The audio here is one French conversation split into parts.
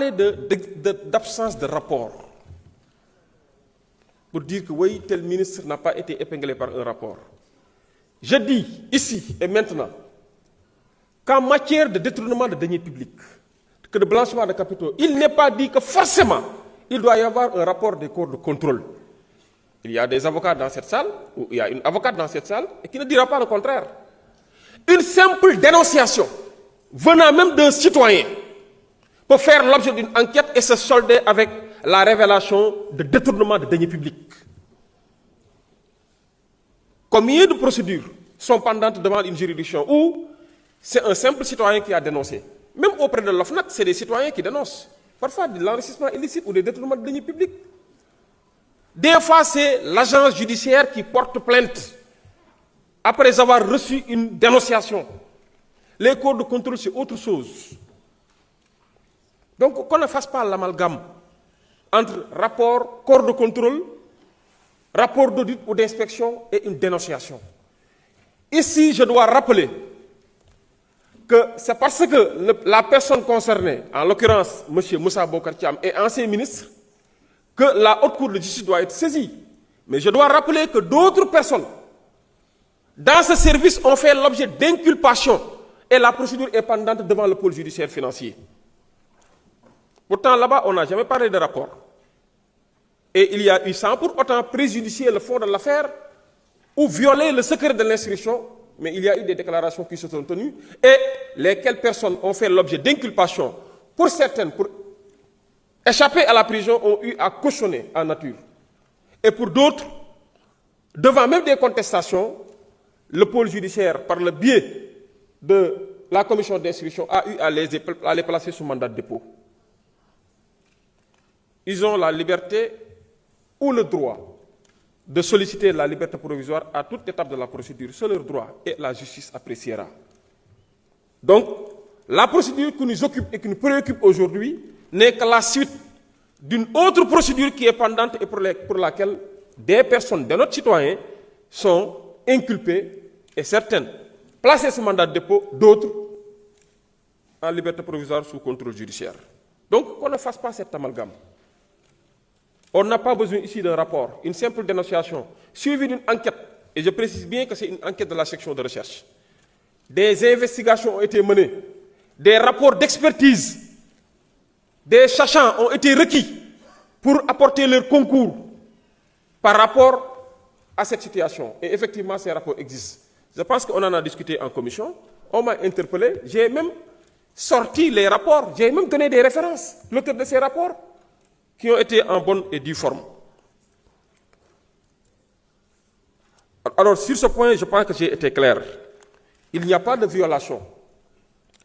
parlé d'absence de rapport pour dire que oui, tel ministre n'a pas été épinglé par un rapport. Je dis ici et maintenant qu'en matière de détournement de deniers publics, que de blanchiment de capitaux, il n'est pas dit que forcément il doit y avoir un rapport des corps de contrôle. Il y a des avocats dans cette salle, ou il y a une avocate dans cette salle, et qui ne dira pas le contraire. Une simple dénonciation venant même d'un citoyen peut faire l'objet d'une enquête et se solder avec la révélation de détournement de deniers publics. Combien de procédures sont pendantes devant une juridiction où c'est un simple citoyen qui a dénoncé? Même auprès de l'OFNAC, c'est des citoyens qui dénoncent. Parfois de l'enrichissement illicite ou des détournements de deniers publics. Des fois, c'est l'agence judiciaire qui porte plainte après avoir reçu une dénonciation. Les corps de contrôle, c'est autre chose. Donc, qu'on ne fasse pas l'amalgame entre rapport, corps de contrôle, rapport d'audit ou d'inspection et une dénonciation. Ici, je dois rappeler que c'est parce que la personne concernée, en l'occurrence M. Moussa Bocar Thiam, est ancien ministre, que la haute cour de justice doit être saisie. Mais je dois rappeler que d'autres personnes dans ce service ont fait l'objet d'inculpation et la procédure est pendante devant le pôle judiciaire financier. Pourtant, là-bas, on n'a jamais parlé de rapport. Et il y a eu, sans pour autant préjudicier le fond de l'affaire ou violer le secret de l'instruction, mais il y a eu des déclarations qui se sont tenues et lesquelles personnes ont fait l'objet d'inculpation. Pour certaines, pour échapper à la prison, ont eu à cautionner en nature. Et pour d'autres, devant même des contestations, le pôle judiciaire, par le biais de la commission d'instruction, a eu à les placer sous mandat de dépôt. Ils ont la liberté ou le droit de solliciter la liberté provisoire à toute étape de la procédure. C'est leur droit et la justice appréciera. Donc, la procédure qui nous occupe et qui nous préoccupe aujourd'hui n'est que la suite d'une autre procédure qui est pendante et pour laquelle des personnes, de notre citoyens, sont inculpées et certaines placées sous mandat de dépôt, d'autres en liberté provisoire sous contrôle judiciaire. Donc, qu'on ne fasse pas cet amalgame. On n'a pas besoin ici d'un rapport, une simple dénonciation, suivie d'une enquête, et je précise bien que c'est une enquête de la section de recherche. Des investigations ont été menées, des rapports d'expertise, des sachants ont été requis pour apporter leur concours par rapport à cette situation. Et effectivement, ces rapports existent. Je pense qu'on en a discuté en commission, on m'a interpellé, j'ai même sorti les rapports, j'ai même donné des références, l'auteur de ces rapports, qui ont été en bonne et due forme. Alors, sur ce point, je pense que j'ai été clair. Il n'y a pas de violation.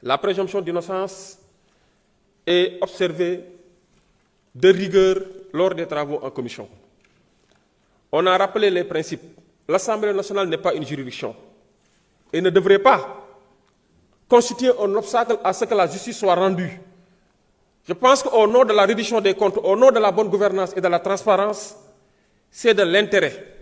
La présomption d'innocence est observée de rigueur lors des travaux en commission. On a rappelé les principes. L'Assemblée nationale n'est pas une juridiction et ne devrait pas constituer un obstacle à ce que la justice soit rendue. Je pense qu'au nom de la reddition des comptes, au nom de la bonne gouvernance et de la transparence, c'est de l'intérêt